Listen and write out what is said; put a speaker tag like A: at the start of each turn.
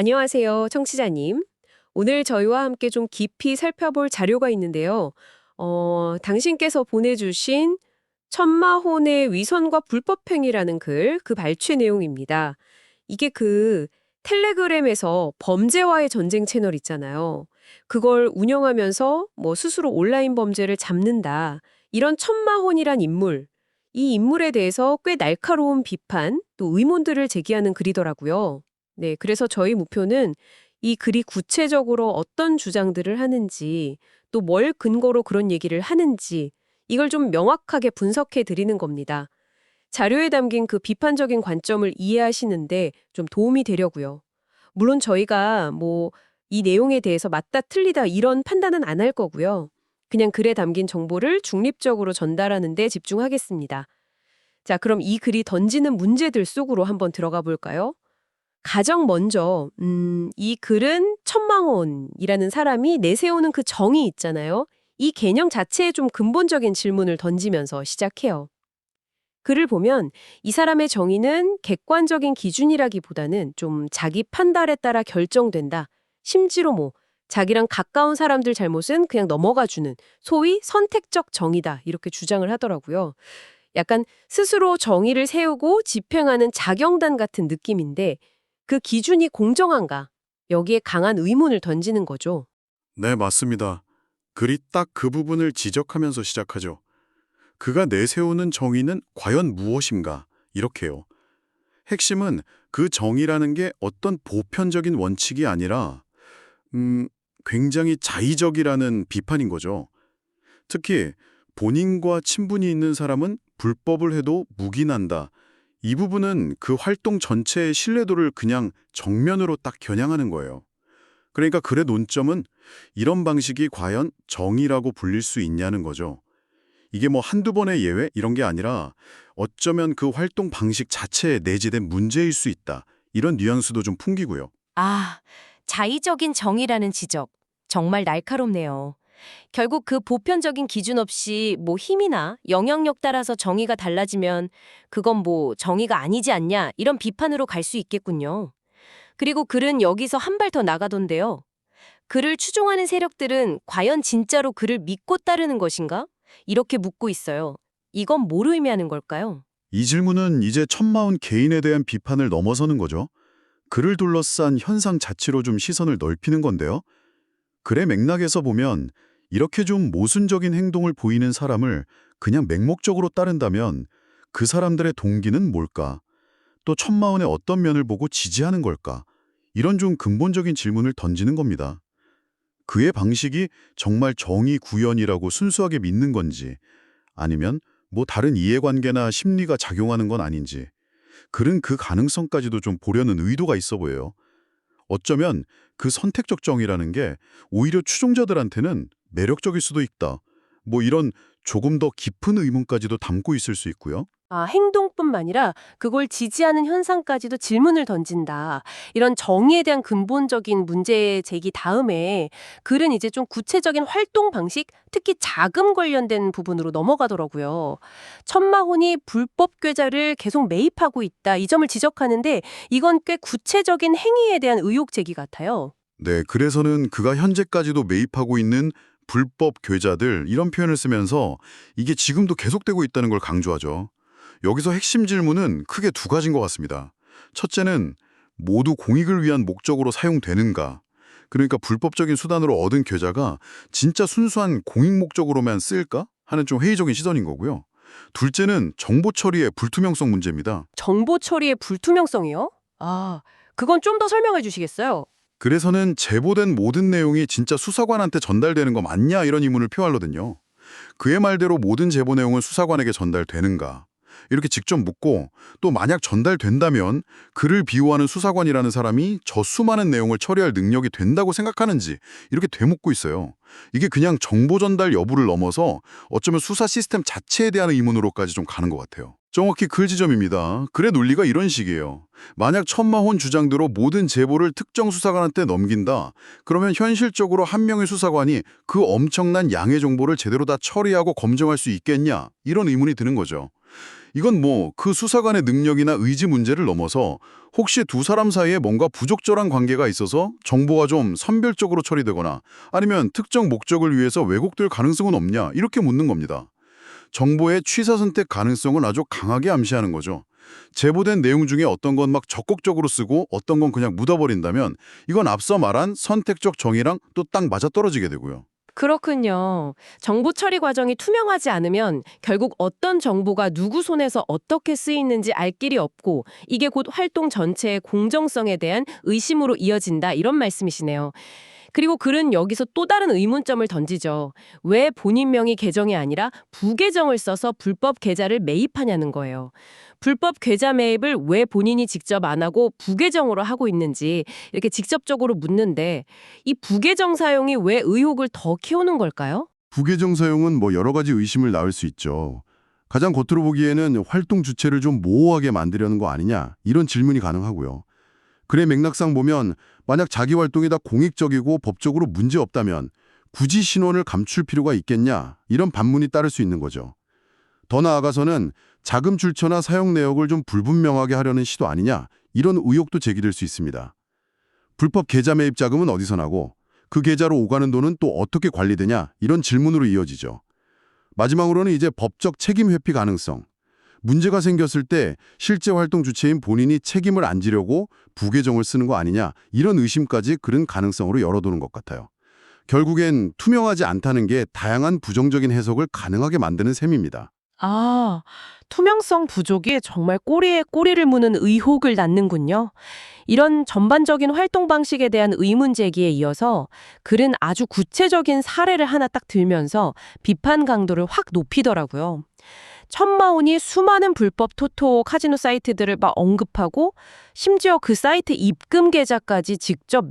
A: 안녕하세요, 청취자님. 오늘 저희와 함께 좀 깊이 살펴볼 자료가 있는데요. 당신께서 보내주신 천마혼의 위선과 불법행위라는 글, 그 발췌 내용입니다. 이게 그 텔레그램에서 범죄와의 전쟁 채널 있잖아요. 그걸 운영하면서 뭐 스스로 온라인 범죄를 잡는다. 이런 천마혼이란 인물, 이 인물에 대해서 꽤 날카로운 비판, 또 의문들을 제기하는 글이더라고요. 네, 그래서 저희 목표는 이 글이 구체적으로 어떤 주장들을 하는지, 또 뭘 근거로 그런 얘기를 하는지, 이걸 좀 명확하게 분석해 드리는 겁니다. 자료에 담긴 그 비판적인 관점을 이해하시는데 좀 도움이 되려고요. 물론 저희가 뭐 이 내용에 대해서 맞다 틀리다 이런 판단은 안 할 거고요. 그냥 글에 담긴 정보를 중립적으로 전달하는 데 집중하겠습니다. 자, 그럼 이 글이 던지는 문제들 속으로 한번 들어가 볼까요? 가장 먼저 이 글은 천망원이라는 사람이 내세우는 그 정의 있잖아요. 이 개념 자체에 좀 근본적인 질문을 던지면서 시작해요. 글을 보면 이 사람의 정의는 객관적인 기준이라기보다는 좀 자기 판단에 따라 결정된다. 심지어 뭐 자기랑 가까운 사람들 잘못은 그냥 넘어가 주는 소위 선택적 정의다. 이렇게 주장을 하더라고요. 약간 스스로 정의를 세우고 집행하는 자경단 같은 느낌인데 그 기준이 공정한가? 여기에 강한 의문을 던지는 거죠.
B: 네, 맞습니다. 글이 딱 그 부분을 지적하면서 시작하죠. 그가 내세우는 정의는 과연 무엇인가? 이렇게요. 핵심은 그 정의라는 게 어떤 보편적인 원칙이 아니라 음, 굉장히 자의적이라는 비판인 거죠. 특히 본인과 친분이 있는 사람은 불법을 해도 묵인한다. 이 부분은 그 활동 전체의 신뢰도를 그냥 정면으로 딱 겨냥하는 거예요. 그러니까 글의 논점은 이런 방식이 과연 정의라고 불릴 수 있냐는 거죠. 이게 뭐 한두 번의 예외 이런 게 아니라 어쩌면 그 활동 방식 자체에 내재된 문제일 수 있다. 이런 뉘앙스도 좀 풍기고요.
C: 아, 자의적인 정의라는 지적. 정말 날카롭네요. 결국 그 보편적인 기준 없이 뭐 힘이나 영향력 따라서 정의가 달라지면 그건 뭐 정의가 아니지 않냐 이런 비판으로 갈 수 있겠군요. 그리고 글은 여기서 한 발 더 나가던데요. 그를 추종하는 세력들은 과연 진짜로 그를 믿고 따르는 것인가? 이렇게 묻고 있어요. 이건 뭘 의미하는 걸까요?
B: 이 질문은 이제 천마운 개인에 대한 비판을 넘어서는 거죠. 글을 둘러싼 현상 자체로 좀 시선을 넓히는 건데요. 글의 맥락에서 보면 이렇게 좀 모순적인 행동을 보이는 사람을 그냥 맹목적으로 따른다면 그 사람들의 동기는 뭘까? 또 천마운의 어떤 면을 보고 지지하는 걸까? 이런 좀 근본적인 질문을 던지는 겁니다. 그의 방식이 정말 정의 구현이라고 순수하게 믿는 건지 아니면 뭐 다른 이해관계나 심리가 작용하는 건 아닌지 글은 그 가능성까지도 좀 보려는 의도가 있어 보여요. 어쩌면 그 선택적 정의라는 게 오히려 추종자들한테는 매력적일 수도 있다. 뭐 이런 조금 더 깊은 의문까지도 담고 있을 수 있고요.
A: 행동뿐만 아니라 그걸 지지하는 현상까지도 질문을 던진다. 이런 정의에 대한 근본적인 문제 제기 다음에 글은 이제 좀 구체적인 활동 방식, 특히 자금 관련된 부분으로 넘어가더라고요. 천마혼이 불법 계좌를 계속 매입하고 있다. 이 점을 지적하는데 이건 꽤 구체적인 행위에 대한 의혹 제기 같아요.
B: 네, 그래서는 그가 현재까지도 매입하고 있는 불법 계좌들 이런 표현을 쓰면서 이게 지금도 계속되고 있다는 걸 강조하죠. 여기서 핵심 질문은 크게 두 가지인 것 같습니다. 첫째는 모두 공익을 위한 목적으로 사용되는가? 그러니까 불법적인 수단으로 얻은 계좌가 진짜 순수한 공익 목적으로만 쓰일까? 하는 좀 회의적인 시선인 거고요. 둘째는 정보 처리의 불투명성 문제입니다.
A: 정보 처리의 불투명성이요? 그건 좀 더 설명해 주시겠어요?
B: 그래서는 제보된 모든 내용이 진짜 수사관한테 전달되는 거 맞냐 이런 의문을 표하거든요. 그의 말대로 모든 제보 내용은 수사관에게 전달되는가? 이렇게 직접 묻고 또 만약 전달된다면 그를 비호하는 수사관이라는 사람이 저 수많은 내용을 처리할 능력이 된다고 생각하는지 이렇게 되묻고 있어요. 이게 그냥 정보 전달 여부를 넘어서 어쩌면 수사 시스템 자체에 대한 의문으로까지 좀 가는 것 같아요. 정확히 그 지점입니다. 글의 논리가 이런 식이에요. 만약 천마혼 주장대로 모든 제보를 특정 수사관한테 넘긴다. 그러면 현실적으로 한 명의 수사관이 그 엄청난 양의 정보를 제대로 다 처리하고 검증할 수 있겠냐? 이런 의문이 드는 거죠. 이건 뭐 그 수사관의 능력이나 의지 문제를 넘어서 혹시 두 사람 사이에 뭔가 부적절한 관계가 있어서 정보가 좀 선별적으로 처리되거나 아니면 특정 목적을 위해서 왜곡될 가능성은 없냐 이렇게 묻는 겁니다. 정보의 취사 선택 가능성을 아주 강하게 암시하는 거죠. 제보된 내용 중에 어떤 건 막 적극적으로 쓰고 어떤 건 그냥 묻어버린다면 이건 앞서 말한 선택적 정의랑 또 딱 맞아떨어지게 되고요.
C: 그렇군요. 정보 처리 과정이 투명하지 않으면 결국 어떤 정보가 누구 손에서 어떻게 쓰이는지 알 길이 없고 이게 곧 활동 전체의 공정성에 대한 의심으로 이어진다 이런 말씀이시네요. 그리고 글은 여기서 또 다른 의문점을 던지죠. 왜 본인 명의 계정이 아니라 부계정을 써서 불법 계좌를 매입하냐는 거예요. 불법 계좌 매입을 왜 본인이 직접 안 하고 부계정으로 하고 있는지 이렇게 직접적으로 묻는데 이 부계정 사용이 왜 의혹을 더 키우는 걸까요?
D: 부계정 사용은 뭐 여러 가지 의심을 낳을 수 있죠. 가장 겉으로 보기에는 활동 주체를 좀 모호하게 만들려는 거 아니냐 이런 질문이 가능하고요. 글의 맥락상 보면 만약 자기 활동이 다 공익적이고 법적으로 문제 없다면 굳이 신원을 감출 필요가 있겠냐 이런 반문이 따를 수 있는 거죠. 더 나아가서는 자금 출처나 사용 내역을 좀 불분명하게 하려는 시도 아니냐 이런 의혹도 제기될 수 있습니다. 불법 계좌 매입 자금은 어디서 나고 그 계좌로 오가는 돈은 또 어떻게 관리되냐 이런 질문으로 이어지죠. 마지막으로는 이제 법적 책임 회피 가능성. 문제가 생겼을 때 실제 활동 주체인 본인이 책임을 안 지려고 부계정을 쓰는 거 아니냐 이런 의심까지 그런 가능성으로 열어두는 것 같아요. 결국엔 투명하지 않다는 게 다양한 부정적인 해석을 가능하게 만드는 셈입니다.
E: 아, 투명성 부족이 정말 꼬리에 꼬리를 무는 의혹을 낳는군요. 이런 전반적인 활동 방식에 대한 의문 제기에 이어서 글은 아주 구체적인 사례를 하나 딱 들면서 비판 강도를 확 높이더라고요. 천마온이 수많은 불법 토토 카지노 사이트들을 막 언급하고 심지어 그 사이트 입금 계좌까지 직접